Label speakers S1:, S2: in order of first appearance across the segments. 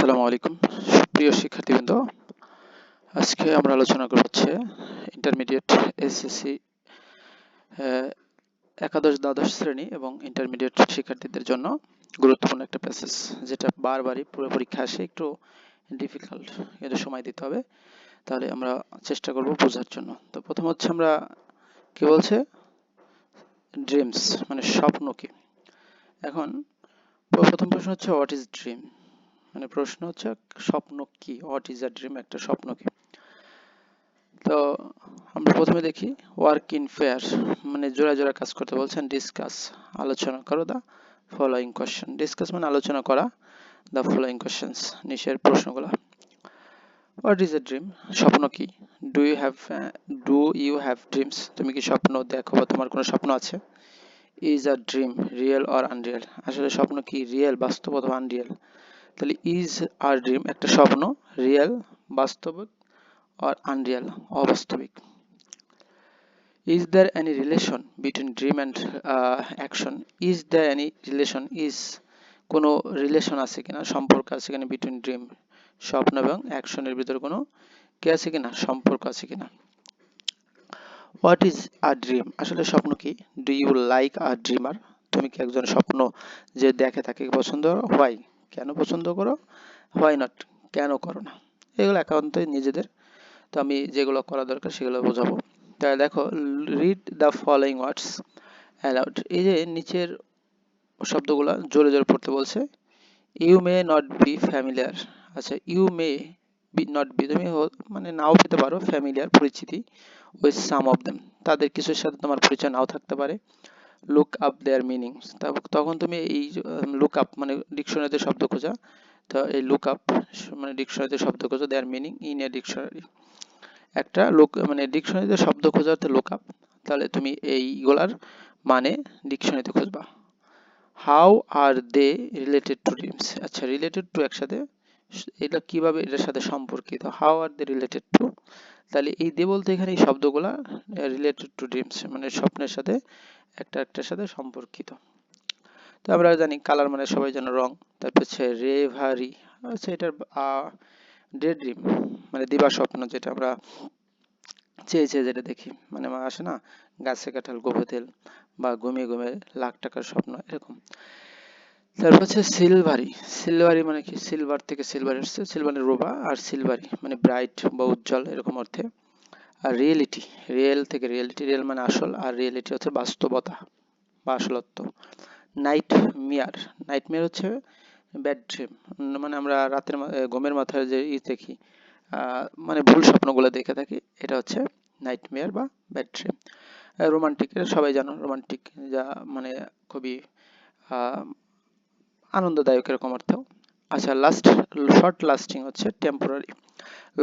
S1: আসসালামু আলাইকুম প্রিয় শিক্ষার্থীবৃন্দ, আজকে আমরা আলোচনা করব ইন্টারমিডিয়েট এসএসসি একাদশ দ্বাদশ শ্রেণী এবং ইন্টারমিডিয়েট শিক্ষার্থীদের জন্য গুরুত্বপূর্ণ একটা প্যাসেজ, যেটা বারবারই পুরো পরীক্ষা আসে, একটু ডিফিকাল্ট, এটা সময় দিতে হবে, তাহলে আমরা চেষ্টা করব বোঝার জন্য। তো প্রথম হচ্ছে আমরা কি বলছে, ড্রিমস মানে স্বপ্ন কি। এখন প্রথম প্রশ্ন হচ্ছে হোয়াট ইজ ড্রিম, মানে প্রশ্ন হচ্ছে স্বপ্ন কি, হোয়াট ইজ আ ড্রিম, একটা স্বপ্ন কি। তো আমরা প্রথমে দেখি ওয়ার্ক ইন পেয়ার, মানে জোড়া জোড়া কাজ করতে বলছেন। ডিসকাস আলোচনা করো দ্য ফলোইং কোশ্চেন, ডিসকাস মানে আলোচনা করা, দ্য ফলোইং কোশ্চেনস নিচের প্রশ্নগুলো। হোয়াট ইজ এ ড্রিম, স্বপ্ন কি। ডু ইউ হ্যাভ ড্রিমস, তুমি কি স্বপ্ন দেখো বা তোমার কোনো স্বপ্ন আছে। Is a dream real or Unreal, আসলে স্বপ্ন কি রিয়েল বাস্তব অথবা আনরিয়েল। তাহলে ইজ আর ড্রিম একটা স্বপ্ন, রিয়েল বাস্তবিক, or unreal অবাস্তবিক। Is there any relation between dream and action? Is there any relation, is কোনো রিলেশন আছে কিনা, সম্পর্ক আছে কিনা between dream স্বপ্ন এবং অ্যাকশনের ভিতরে কোনো কি আছে কিনা, সম্পর্ক আছে কিনা। What is a dream, আসলে স্বপ্ন কি। Do you like a dreamer, তুমি কি একজন স্বপ্ন যে দেখে তাকে পছন্দ করো। Why, কেন পছন্দ করো। Why not, কেন করো না। এগুলো একান্তই নিজেদের, তো আমি যেগুলো করা দরকার সেগুলো বোঝাবো। তাহলে দেখো, read the following words aloud, এই যে নিচের শব্দগুলো জোরে জোরে পড়তে বলছে। You may not be familiar, আচ্ছা you may be not be, তুমি মানে নাও পেতে পারো ফ্যামিলিয়ার পরিচিতি, উইথ সাম অফ দেম, তাদের কিছুর সাথে তোমার পরিচয় নাও থাকতে পারে। লুক আপ দেয়ার মিনিং, তখন তুমি এই লুক আপ মানে ডিকশনারিতে শব্দ খোঁজা, তো এই লুক আপ মানে ডিকশনারিতে শব্দ খোঁজা, their meaning in a dictionary, একটা লোক মানে ডিকশনারিতে শব্দ খোঁজাতে লুক আপ, তাহলে তুমি এইগুলার মানে ডিকশনারিতে খুঁজবা। How are they related to dreams, আচ্ছা রিলেটেড টু একসাথে, এটা কিভাবে এটার সাথে সম্পর্কিত। How are they related to, তাহলে এই দে বলতে এখানে এই শব্দগুলা রিলেটেড টু ড্রিমস মানে স্বপ্নের সাথে একটা একটার সাথে সম্পর্কিত। তো আমরা জানি কালার মানে সবাই জানো রং, তারপর হচ্ছে রেভারি, আচ্ছা এটার ডে ড্রিম মানে দিবা স্বপ্ন, যেটা আমরা চেয়ে চেয়ে যেটা দেখি, মানে আসে না গাছে কাঁঠাল গোঁফে তেল, বা ঘুমিয়ে ঘুমিয়ে লাখ টাকার স্বপ্ন, এরকম। তারপর হচ্ছে সিলভারি, সিলভারি মানে কি, সিলভার থেকে সিলভার এসছে, সিলভারের রূপা, আর সিলভারি মানে ব্রাইট বা উজ্জ্বল এরকম অর্থে। আর রিয়েলিটি, রিয়েল থেকে রিয়েলিটি, রিয়েল মানে আসল, আর রিয়েলিটি হচ্ছে বাস্তবতা বা আসলত্ব। নাইট মিয়ার, নাইট মিয়ার হচ্ছে ব্যাড ড্রিম, মানে আমরা রাতের ঘুমের মাথায় যে দেখি, মানে ভুল স্বপ্নগুলো দেখে থাকি, এটা হচ্ছে নাইটমেয়ার বা ব্যাড ড্রিম। রোমান্টিক, এটা সবাই জানো, রোমান্টিক যা মানে খুবই আনন্দদায়ক এরকম অর্থ। আচ্ছা শর্ট লাস্টিং হচ্ছে টেম্পোরারি,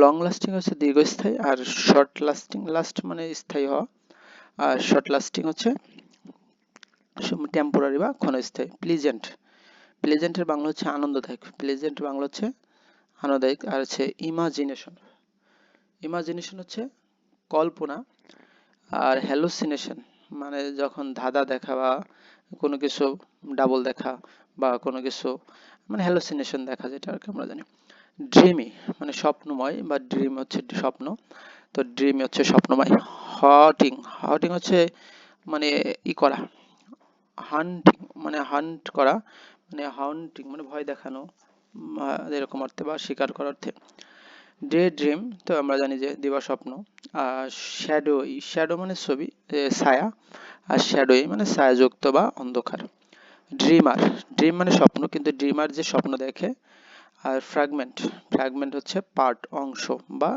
S1: লং লাস্টিং হচ্ছে দীর্ঘস্থায়ী, আর শর্ট লাস্টিং, লাস্ট মানে স্থায়ী হওয়া, আর শর্ট লাস্টিং হচ্ছে টেম্পোরারি বা ক্ষণস্থায়ী। প্লিজেন্ট, প্লেজেন্টের বাংলা হচ্ছে আনন্দদায়ক, প্লেজেন্ট বাংলা হচ্ছে আনন্দদায়ক। আর হচ্ছে ইমাজিনেশন, ইমাজিনেশন হচ্ছে কল্পনা, আর হ্যালুসিনেশন মানে যখন ধাঁধা দেখা বা কোনো কিছু ডাবল দেখা বা কোনো কিছু মানে হ্যালুসিনেশন দেখা, যেটা আর কি আমরা জানি। ড্রিমি মানে স্বপ্নময়, বা ড্রিম হচ্ছে স্বপ্ন, তো ড্রিম হচ্ছে স্বপ্নময়। হটিং, হটিং হচ্ছে মানে করা, হান্টিং মানে হান্ট করা, মানে হান্টিং মানে ভয় দেখানো এরকম অর্থে, বা শিকার করার অর্থে। ডে ড্রিম তো আমরা জানি যে দিবা স্বপ্ন। আর শ্যাডোই, শ্যাডো মানে ছবি, ছায়া, আর শ্যাডোই মানে ছায়াযুক্ত বা অন্ধকার। ড্রিমার, ড্রিম মানে স্বপ্ন, কিন্তু ড্রিমার যে স্বপ্ন দেখে। আর ফ্র্যাগমেন্ট, ফ্র্যাগমেন্ট হচ্ছে পার্ট অংশ বা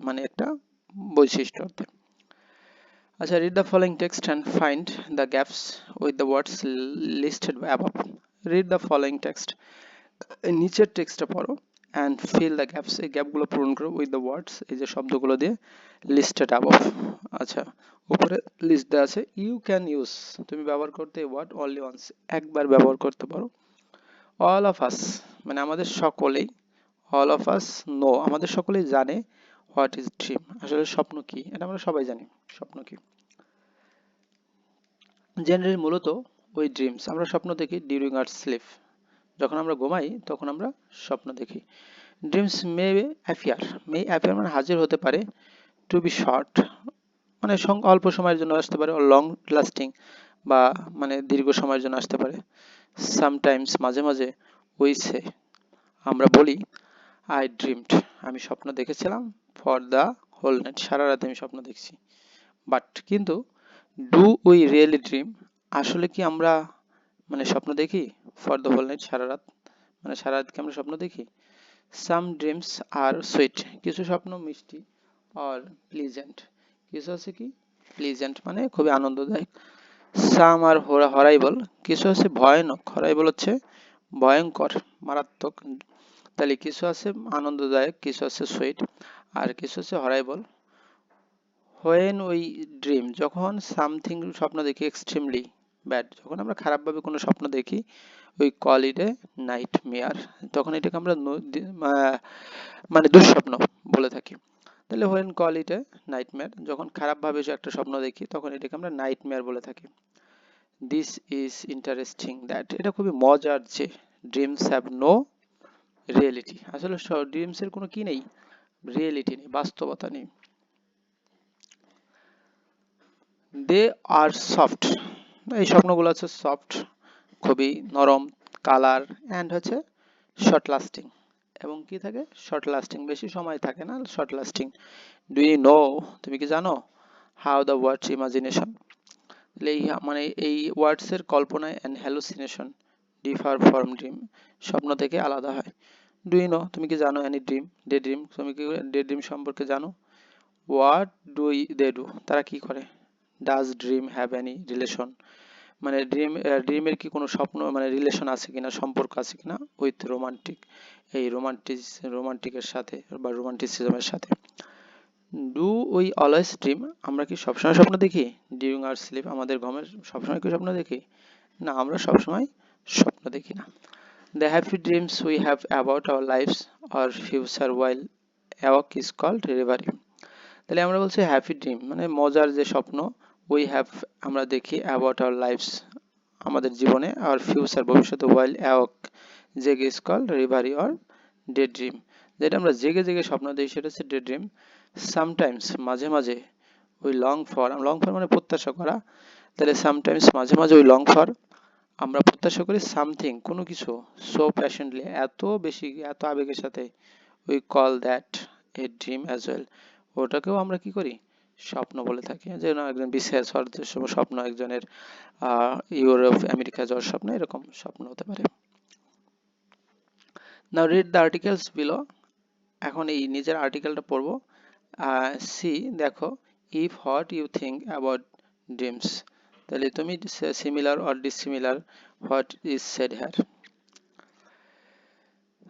S1: মানে একটা বৈশিষ্ট্য। আচ্ছা read the following text and find the gaps with the words listed above. Read the following text, নিচের টেক্সটটা পড়ো, অ্যান্ড ফিল দ্য গ্যাপস, এই গ্যাপগুলো পূরণ করো, উইথ দ্য ওয়ার্ডস এই যে শব্দগুলো দিয়ে, লিস্টেড অ্যাবভ। আচ্ছা উপরে লিস্ট দেওয়া আছে। ইউ ক্যান ইউজ, তুমি ব্যবহার করতে ওয়ার্ড অনলি ওয়ান্স, একবার ব্যবহার করতে পারো। অল অফ আস মানে আমাদের সকলেই, অল অফ আস নো আমাদের সকলেই জানে, হোয়াট ইজ ড্রিম আসলে স্বপ্ন কি, এটা আমরা সবাই জানি স্বপ্ন কি। জেনারেলি মূলত ওই ড্রিমস আমরা স্বপ্ন দেখি ডিউরিং আওয়ার স্লিপ, যখন আমরা ঘুমাই তখন আমরা স্বপ্ন দেখি। ড্রিমস মে অ্যাপিয়ার মানে হাজির হতে পারে, টু বি শর্ট মানে অল্প সময়ের জন্য আসতে পারে, লং লাস্টিং বা মানে দীর্ঘ সময়ের জন্য আসতে পারে। সামটাইমস মাঝে মাঝে, উই সে আমরা বলি, আই ড্রিমড আমি স্বপ্ন দেখেছিলাম, ফর দ্য হোল নাইট সারা রাতে আমি স্বপ্ন দেখছি। বাট কিন্তু ডু উই রিয়েলি ড্রিম আসলে কি আমরা মানে স্বপ্ন দেখি? ফর দ্য হোল নাইট সারা রাত মানে সারা রাত কি আমরা স্বপ্ন দেখি? সাম ড্রিমস আর সুইট কিছু স্বপ্ন মিষ্টি, অর প্লিজেন্ট কিছু আছে কি প্লিজেন্ট মানে খুবই আনন্দদায়ক। সাম আর হরাইবল কিছু আছে ভয়ানক, হরাইবল হচ্ছে ভয়ঙ্কর মারাত্মক। তাহলে কিছু আছে আনন্দদায়ক, কিছু আছে সুইট, আর কিছু আছে হরাইবল। হোয়েন উই ড্রিম যখন সামথিং স্বপ্ন দেখি এক্সট্রিমলি ব্যাড, যখন আমরা খারাপভাবে কোনো স্বপ্ন দেখি, we call it a nightmare তখন এটাকে আমরা মানে দুঃস্বপ্ন বলে থাকি। তাহলে when call it a nightmare যখন খারাপভাবে একটা স্বপ্ন দেখি তখন এটাকে আমরা নাইটমেয়ার বলে থাকি। দিস ইজ ইন্টারেস্টিং দ্যাট এটা খুবই মজার যে ড্রিমস হ্যাভ নো রিয়েলিটি আসলে ড্রিমস এর কোনো কি নেই, রিয়েলিটি নেই, বাস্তবতা নেই। দে আর সফট এই স্বপ্নগুলো হচ্ছে সফট, খুবই নরম, কালার অ্যান্ড হচ্ছে শর্ট লাস্টিং এবং কি থাকে শর্ট লাস্টিং, বেশি সময় থাকে না, short lasting. Do you know তুমি কি জানো হাউ দ্য ওয়ার্ডস ইমাজিনেশন এই মানে এই ওয়ার্ডস এর কল্পনা and hallucination differ from dream স্বপ্ন থেকে আলাদা হয়। ডু ইউ নো তুমি কি জানো এনি ড্রিম ডে ড্রিম তুমি কি ডে ড্রিম সম্পর্কে জানো? হোয়াট ডু দে ডু তারা কি করে? Does dream have any relation মানে ড্রিমের কি কোনো স্বপ্ন মানে রিলেশন আছে কিনা, সম্পর্ক আছে কিনা উইথ রোমান্টিক এই রোমান্টিকের সাথে বা রোমান্টিসিজমের সাথে। ডু উই অলওয়েজ ড্রিম আমরা কি সবসময় স্বপ্ন দেখি? ডিউরিং আওয়ার স্লিপ আমাদের ঘুমের সবসময় কি স্বপ্ন দেখি? না, আমরা সবসময় স্বপ্ন দেখি না। The happy dreams we have about our lifes or future while awake is called reverie তাহলে আমরা বলছি হ্যাপি ড্রিম মানে মজার যে স্বপ্ন, উই হ্যাভ আমরা দেখি অ্যাবাউট আওয়ার লাইফস আমাদের জীবনে, আর ফিউচার ভবিষ্যতে, ওয়াইল অ্যাওয়াক জেগে is called reverie or daydream যেটা আমরা জেগে জেগে স্বপ্ন দেখি সেটা হচ্ছে ডে ড্রিম। সামটাইমস মাঝে মাঝে, উই লং ফর মানে প্রত্যাশা করা, তাহলে সামটাইমস মাঝে মাঝে উই লং ফর আমরা প্রত্যাশা করি সামথিং কোনো কিছু, সো প্যাশনেটলি এত বেশি এত আবেগের সাথে, we call that a dream as well ওটাকেও আমরা কি করি স্বপ্ন বলে থাকি। যেন একজন বিসিএস হওয়ার স্বপ্ন, একজনের ইউরোপ আমেরিকা যাওয়ার স্বপ্ন, এরকম স্বপ্ন হতে পারে। Now read the articles below এখন এই নিজের আর্টিকেলটা পড়বো। সি দেখো if what you think about dreams তাহলে তুমি similar or dissimilar what is said here.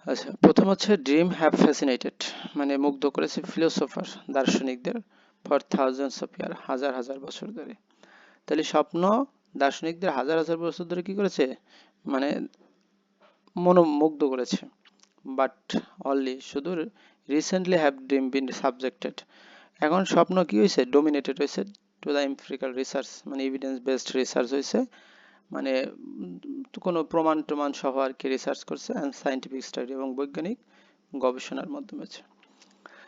S1: আচ্ছা প্রথম হচ্ছে ড্রিম হ্যাভ ফ্যাসিনেটেড মানে মুগ্ধ করেছে ফিলোসোফার দার্শনিকদের ফর থাউজেন্ডস অফ ইয়ার হাজার হাজার বছর ধরে। তাহলে স্বপ্ন দার্শনিকদের হাজার হাজার বছর ধরে কি করেছে মানে মনোমুগ্ধ করেছে। বাট অনলি শুধু recently have dream been subjected এখন স্বপ্ন কি হয়েছে ডোমিনেটেড হয়েছে টু দ্য এমপিরিক্যাল রিসার্চ মানে এভিডেন্স বেসড রিসার্চ হয়েছে মানে কোনো প্রমাণ টমান সহ আর কি রিসার্চ করছে অ্যান্ড সায়েন্টিফিক স্টাডি এবং বৈজ্ঞানিক গবেষণার মাধ্যমে আছে।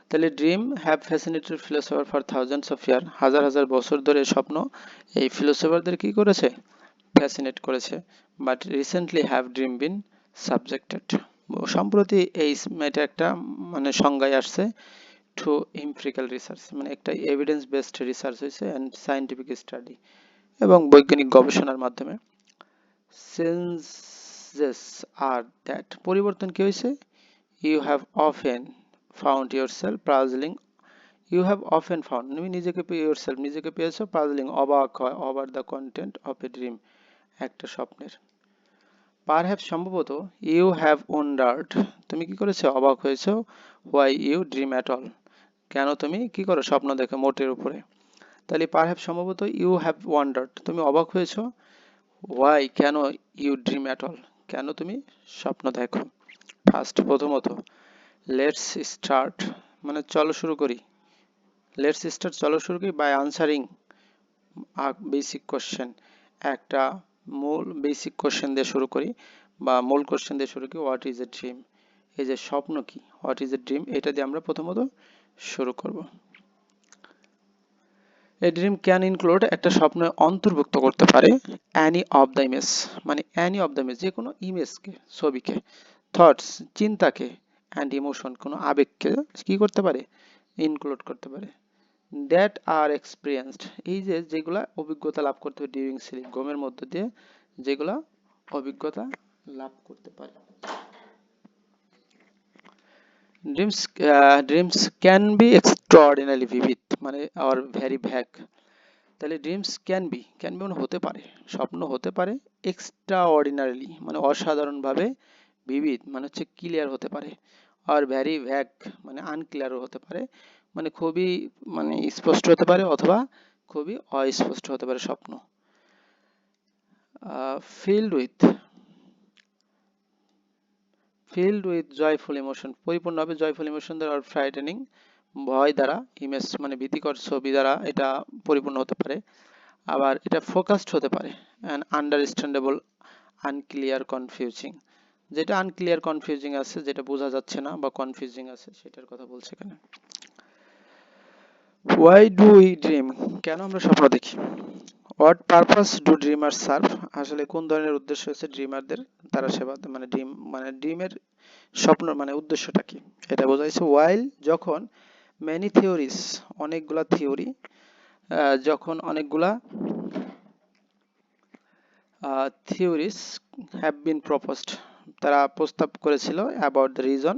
S1: তাহলে dream have fascinated philosopher for thousands of year হাজার হাজার বছর ধরে স্বপ্ন এই ফিলোসফারদের কি করেছে ফ্যাসিনেট করেছে। But recently have dream been subjected সম্প্রতি এই এটা একটা মানে সংজ্ঞায় আসছে টু এমপিরিক্যাল রিসার্চ মানে একটা এভিডেন্স বেসড রিসার্চ হয়েছে অ্যান্ড সায়েন্টিফিক স্টাডি এবং বৈজ্ঞানিক গবেষণার মাধ্যমে। চেঞ্জেস আর দ্যাট পরিবর্তন কি হয়েছে you have often found yourself puzzling you have often found তুমি নিজেকে ইয়োরসেলফ নিজেকে পেয়েছো পাজলিং অবাক হয় over the content of a dream একটা স্বপ্নের। পারহ্যাপস সম্ভবত ইউ হ্যাভ ওয়ান্ডার্ড তুমি কি করেছো অবাক হয়েছো why you dream at all কেন তুমি কি করো স্বপ্ন দেখো মোটের উপরে। তাহলে পারহ্যাপস সম্ভবত ইউ হ্যাভ ওয়ান্ডার্ড তুমি অবাক হয়েছো হোয়াই কেন ইউ ড্রিম অ্যাট অল কেন তুমি স্বপ্ন দেখো। ফার্স্ট প্রথমত লেটস স্টার্ট মানে চলো শুরু করি, লেটস স্টার্ট চলো শুরু করি বাই আনসারিং বেসিক কোশ্চেন একটা মূল বেসিক কোশ্চেন দিয়ে শুরু করি বা মূল কোশ্চেন দিয়ে শুরু করি, হোয়াট ইজ এ ড্রিম, এই যে স্বপ্ন কি, হোয়াট ইজ এ ড্রিম, এটা দিয়ে আমরা প্রথমত শুরু করব। এ ড্রিম ক্যান ইনক্লুড, একটা স্বপ্ন অন্তর্ভুক্ত করতে পারে অ্যানি অফ দ্য ইমেজ, মানে অ্যানি অফ দ্য ইমেজ, যে কোনো ইমেজকে, ছবিকে, থটস, চিন্তাকে, অ্যান্ড ইমোশন, কোনো আবেগকে কি করতে পারে, ইনক্লুড করতে পারে, দ্যাট আর এক্সপিরিয়েন্সড, এই যে যেগুলা অভিজ্ঞতা লাভ করতে পারে ডিউরিং স্লিপ, ঘুমের মধ্য দিয়ে যেগুলা অভিজ্ঞতা লাভ করতে পারে। Dreams can be extraordinary vivid, মানে আর ভেরি ভ্যাগ, তাহলে ড্রিমস ক্যান বি মানে হতে পারে, স্বপ্ন হতে পারে, এক্সট্রা অর্ডিনারিলি মানে অসাধারণভাবে, ভিভিড মানে হচ্ছে ক্লিয়ার হতে পারে, আর ভ্যারি ভ্যাগ মানে আনক্লিয়ারও হতে পারে, মানে খুবই মানে স্পষ্ট হতে পারে অথবা খুবই অস্পষ্ট হতে পারে স্বপ্ন। ফিল্ড উইথ জয়ফুল ইমোশন, পরিপূর্ণ হবে জয়ফুল ইমোশন দ্বারা, আর ফ্রাইটেনিং ভয় দ্বারা, ইমেজ মানে ভীতিকর ছবি দ্বারা এটা পরিপূর্ণ হতে পারে। আবার এটা ফোকাসড হতে পারে, অ্যান্ড আন্ডারস্ট্যান্ডেবল আনক্লিয়ার কনফিউজিং, যেটা আনক্লিয়ার কনফিউজিং আছে, যেটা বোঝা যাচ্ছে না বা কনফিউজিং আছে, সেটার কথা বলছে এখানে। হোয়াই ডু উই ড্রিম, কেন আমরা স্বপ্ন দেখি। What purpose do dreamer serve, আসলে কোন ধরনের উদ্দেশ্য হচ্ছে ড্রিমারদের তারা সেবা, মানে ড্রিমের স্বপ্ন মানে উদ্দেশ্যটা কি, এটা বোঝাইছে। ওয়াইল, যখন, মেনি থিওরিজ, অনেকগুলা থিওরি, যখন অনেকগুলা থিওরিজ হ্যাভ বিন প্রপোজড, তারা প্রস্তাব করেছিল about the reason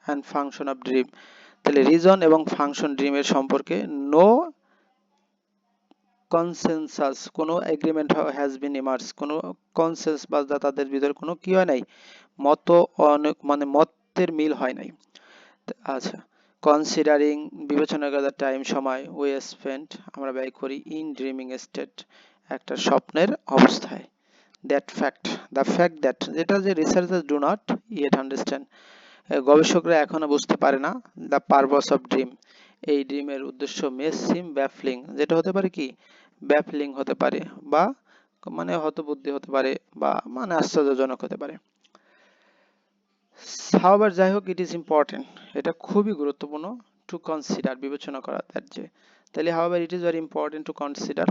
S1: and function of dream, তাহলে রিজন এবং ফাংশন ড্রিমের সম্পর্কে নো কনসেনসাস, কোনো এগ্রিমেন্ট হ্যাজ বিন ইমার্জ, কোনো কনসেন্স বা তাদের ভিতরে কোনো কি হয় নাই, মত, অনেক মানে মতের মিল হয় নাই। আচ্ছা, কনসিডারিং, বিবেচনা করে টাইম, সময়, উই স্পেন্ড, আমরা ব্যয় করি, ইন ড্রিমিং স্টেট, একটা স্বপ্নের অবস্থায়, দ্য ফ্যাক্ট দ্যাট, যেটা যে researchers do not yet understand, গবেষকরা এখনো বুঝতে পারে না, দ্য পারপাস অফ ড্রিম, এই ড্রিমের উদ্দেশ্য, মে সিম ব্যাফলিং, যেটা হতে পারে কি, ব্যাফলিং হতে পারে, বা মানে হতবুদ্ধি হতে পারে, বা মানে আশ্চর্যজনক হতে পারে। হাউএভার, যাই হোক, ইট ইজ ইম্পর্টেন্ট, এটা খুবই গুরুত্বপূর্ণ, টু কনসিডার, বিবেচনা করা, দ্যাট যে, তাহলে however it is very important to consider,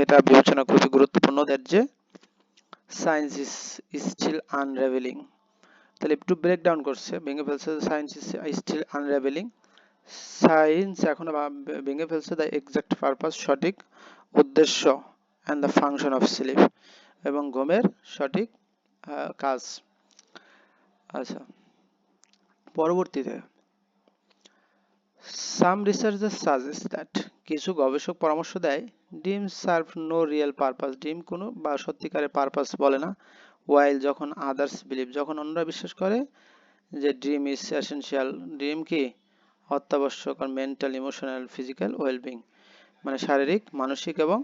S1: এটা বিবেচনা খুবই গুরুত্বপূর্ণ, দ্যাট যে সায়েন্স ইজ স্টিল আনরাভেলিং, তাহলে একটু ব্রেক ডাউন করছে, ভেঙে ফেলছে, science is still unraveling, science এখনো ভেঙে ফেলছে দ্য এক্সাক্ট পারপাস, সঠিক উদ্দেশ্য, and the function of sleep, এবং ঘুমের সঠিক কাজ। আচ্ছা, পরবর্তীতে সাম রিসার্চার্স সাজেস্ট দ্যাট, কিছু গবেষক পরামর্শ দেয়, dream serve no real purpose, dream কোনো বা সত্যিকারের পারপাস বলে না, ওয়াইল, যখন আদার্স বিলিভ, যখন অন্যরা বিশ্বাস করে যে ড্রিম ইজ এসেনশিয়াল, ড্রিম কি অত্যাবশ্যক, আর মেন্টাল, ইমোশনাল, ফিজিক্যাল ওয়েলবিং, মানে শারীরিক, মানসিক এবং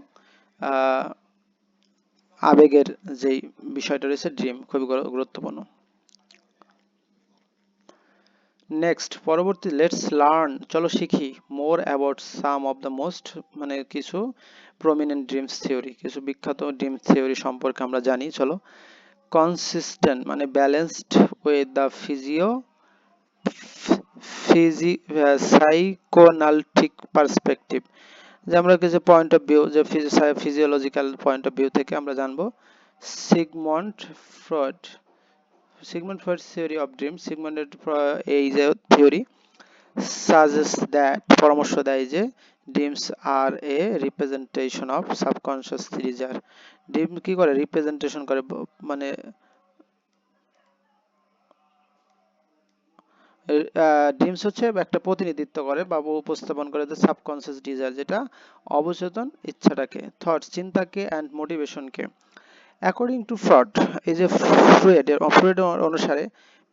S1: আবেগের যেই বিষয়টা রয়েছে, ড্রিম খুবই গুরুত্বপূর্ণ। নেক্সট, পরবর্তী, লেটস লার্ন, চলো শিখি, more about some of the most, মানে কিছু প্রমিনেন্ট ড্রিমস থিওরি, কিছু বিখ্যাত ড্রিম থিওরি সম্পর্কে আমরা জানি, চলো। কনসিস্টেন্ট মানে balanced with the psychoanalytic perspective, যে আমরা কিছু পয়েন্ট অফ ভিউ, যে ফিজিওলজিক্যাল পয়েন্ট অফ ভিউ থেকে আমরা জানবো। Sigmund Freud, theory of dream, সিগমন্ডের এই যে থিওরি সাজেস্ট দ্যাট, পরামর্শ দেয় যে dreams are a representation of subconscious desire, dream কি করে, রিপ্রেজেন্টেশন করে, মানে ড্রিমস হচ্ছে একটা প্রতিনিধিত্ব করে বা উপস্থাপন করে যে সাবকনশিয়াস ডিজায়ার, যেটা অবচেতন ইচ্ছাটাকে, থটস, চিন্তাকে, অ্যান্ড মোটিভেশনকে। অ্যাকর্ডিং টু ফ্রয়েড, এই যে ফ্রয়েড অনুসারে,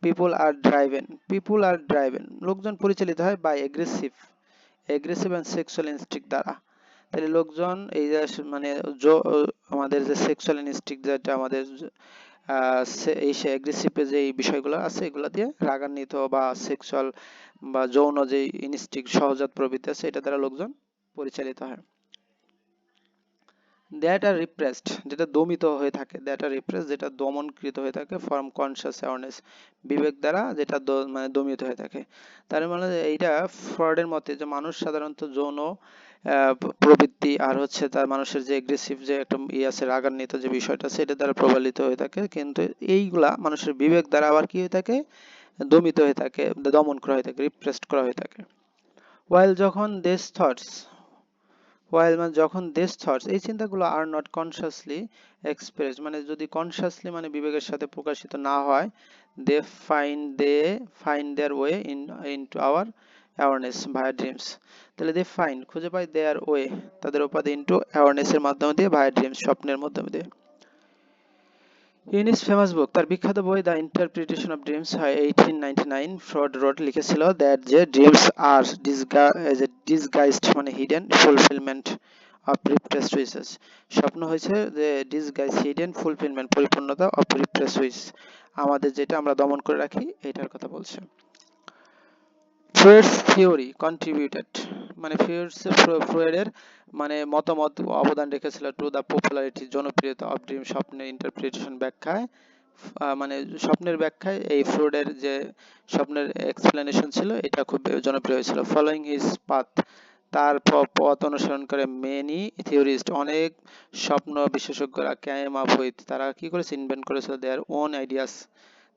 S1: পিপুল আর ড্রাইভেন, লোকজন পরিচালিত হয় by aggressive and sexual instinct দ্বারা, তাহলে লোকজন এই যে মানে আমাদের যে সেক্সুয়াল ইনস্টিংক্ট, যেটা আমাদের এই এগ্রেসিভ যে বিষয়গুলো আছে, এগুলো দিয়ে রাগান্বিত বা সেক্সুয়াল বা যৌন যে ইনস্টিংক্ট, সহজাত প্রবৃত্তি আছে, এটা দ্বারা লোকজন পরিচালিত হয়। দ্যাট আর রিপ্রেসড, যেটা দমিত হয়ে থাকে, দ্যাট আর রিপ্রেস, যেটা দমনকৃত হয়ে থাকে, ফ্রম কনসিয়াস অ্যাওয়ারনেস, বিবেক দ্বারা যেটা মানে দমিত হয়ে থাকে। তার মানে এইটা ফ্রয়েডের মতে যে মানুষ সাধারণত যৌন প্রবৃত্তি আর হচ্ছে তার মানুষের যে এগ্রেসিভ যে একটা আছে রাগান্বিত যে বিষয়টা সেটা দ্বারা প্রবলিত হয়ে থাকে, কিন্তু এইগুলা মানুষের বিবেক দ্বারা আবার কি হয়ে থাকে, দমিত হয়ে থাকে, দমন করা হয়ে থাকে, রিপ্রেসড করা হয়ে থাকে। while যখন these thoughts while মানে যখন these thoughts এই চিন্তাগুলো are not consciously expressed, মানে যদি কনসিয়াসলি মানে বিবেকের সাথে প্রকাশিত না হয়, they find their way into our awareness via dreams, তাহলে they find খুঁজে পায় their way তাদের উপাধি into awareness এর মাধ্যমে দিয়ে via dreams স্বপ্নের মাধ্যমে দিয়ে। In his famous book, তার বিখ্যাত বই the interpretation of dreams 1899, Freud লিখেছিল that যে ড্রিমস আর disguised মানে hidden fulfilment of repressed wishes, স্বপ্ন হয়েছে যে ডিসগাইজ হিডেন ফুলফিলমেন্ট পরিপূর্ণতা অফ রিপ্রেসড উইশ, আমাদের যেটা আমরা দমন করে রাখি এটার কথা বলছে। ফ্রয়েডস থিওরি কন্ট্রিবিউটেড, মানে ফ্রয়েডের মানে মতামত অবদান রেখেছিল টু দ্য পপুলারিটি জনপ্রিয়তা অফ ড্রিম, স্বপ্নের ইন্টারপ্রিটেশন ব্যাখ্যায়, মানে স্বপ্নের ব্যাখ্যায় এই ফ্রয়েডের যে স্বপ্নের এক্সপ্লেনেশন ছিল এটা খুব জনপ্রিয় হয়েছিল। ফলোইং হিজ পাথ, তার পথ অনুসরণ করে মেনি থিওরিস্ট, অনেক স্বপ্ন বিশেষজ্ঞরা ক্যাম আপ উইথ, তারা কি করেছে, ইনভেন্ট করেছিল দেয়ার ওন আইডিয়াস,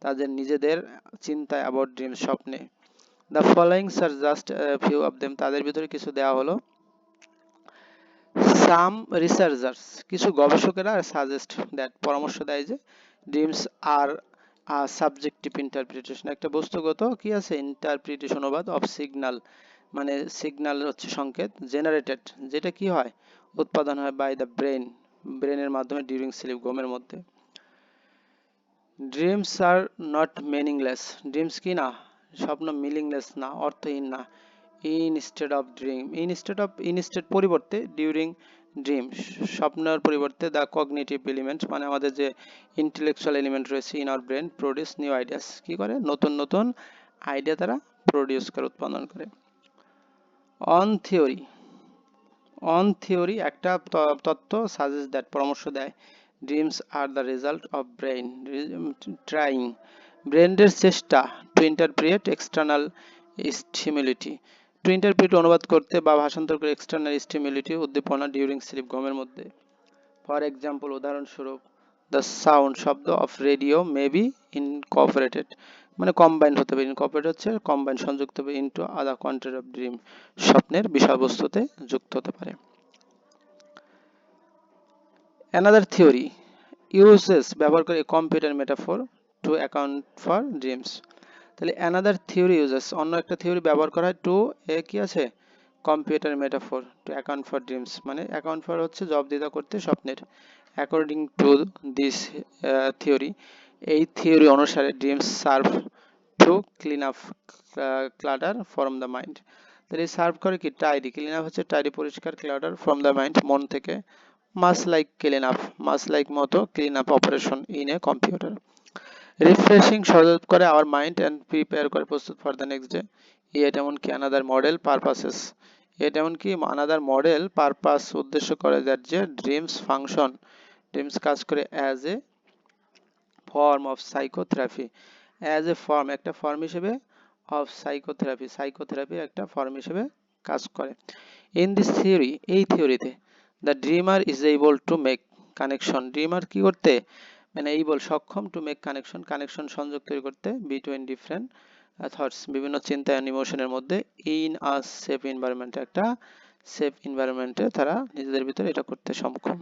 S1: তাদের নিজেদের চিন্তায় অ্যাবাউট ড্রিম স্বপ্নে। The followings are just a few of them, তাদের ভিতরে কিছু দেওয়া হলো। Some researchers, কিছু গবেষকেরা suggest that, পরামর্শ দেয় যে dreams are a subjective interpretation, একটা বস্তুগত কি আছে ইন্টারপ্রিটেশন অনুবাদ of signal, মানে সিগন্যাল হচ্ছে সংকেত, জেনারেটেড যেটা কি হয় উৎপাদন হয় by the brain, ব্রেনের মাধ্যমে during sleep, ঘুমের মধ্যে। Dreams are not meaningless, dreams কি না, স্বপ্ন মিনিংলেস না, অর্থহীন না। ইনস্টেড অফ ড্রিম, ইনস্টেড পরিবর্তে, ডিউরিং ড্রিম স্বপ্নের পরিবর্তে, দ্য কগনিটিভ এলিমেন্ট মানে আমাদের যে ইন্টেলেকচুয়াল এলিমেন্ট রয়েছে in our brain produce new ideas, কি করে নতুন নতুন আইডিয়া তারা প্রডিউস করে, উৎপাদন করে। অন থিওরি একটা তত্ত্ব সাজেস্ট দ্যাট, পরামর্শ দেয়, dreams are the result of brain trying, ব্রেনের চেষ্টা to interpret external stimuli, to interpret অনুবাদ করতে বা ভাষান্তর করে এক্সটার্নাল স্টিমুলিটি উদ্দীপনা ডিউরিং স্লিপ, ঘুমের মধ্যে। ফর এক্সাম্পল, উদাহরণস্বরূপ, দ্য সাউন্ড শব্দ of radio may be Incorporated, মানে কম্বাইন্ড হতে পারে, ইনকর্পোরেট হচ্ছে কম্বাইন্ড সংযুক্ত হবে, into other content of dream স্বপ্নের বিষয়বস্তুতে যুক্ত হতে পারে। অ্যানাদার থিওরি ইউজেস, ব্যবহার করে computer metaphor two account for dreams, তাহলে অ্যানাদার থিওরি ইউজেস অন্য একটা থিওরি ব্যবহার করা হয় টু কি আছে computer metaphor two account for dreams, মানে অ্যাকাউন্ট ফর হচ্ছে জবাবদিহিতা করতে স্বপ্নের। অ্যাকর্ডিং টু দিস থিওরি, এই থিওরি অনুসারে dreams serve to clean up clutter from the mind, তাহলে সার্ভ করে কি টাইডি, ক্লিন আপ হচ্ছে টাইডি পরিষ্কার, ক্লাটার ফ্রম দ্য মাইন্ড মন থেকে, মাস লাইক ক্লিন আপ, মাস লাইক মতো clean up operation in a computer. Refreshing সজাগ করে আওয়ার মাইন্ড অ্যান্ড প্রিপেয়ার করে প্রস্তুত ফর দ্য নেক্সট ডে। এটা এমনকি আনাদার মডেল পারপাসেস, এটা এমনকি আনাদার মডেল পারপাস উদ্দেশ্য করে দ্যাট যে ড্রিমস ফাংশন, ড্রিমস কাজ করে as a form of psychotherapy, as a form একটা ফর্ম হিসেবে, অফ সাইকোথেরাপি সাইকোথেরাপি একটা ফর্ম হিসেবে কাজ করে। ইন দিস থিওরি, এই থিওরিতে, the dreamer is able to make connection, dreamer কি করতে মানে এইবল সক্ষম টু মেক কানেকশন সংযোগ তৈরি করতে, বিটুইন ডিফারেন্ট থটস বিভিন্ন চিন্তা এন্ড ইমোশনের মধ্যে, ইন আ সেফ এনভায়রনমেন্ট একটা সেফ এনভায়রনমেন্টে তারা নিজেদের ভিতরে এটা করতে সক্ষম।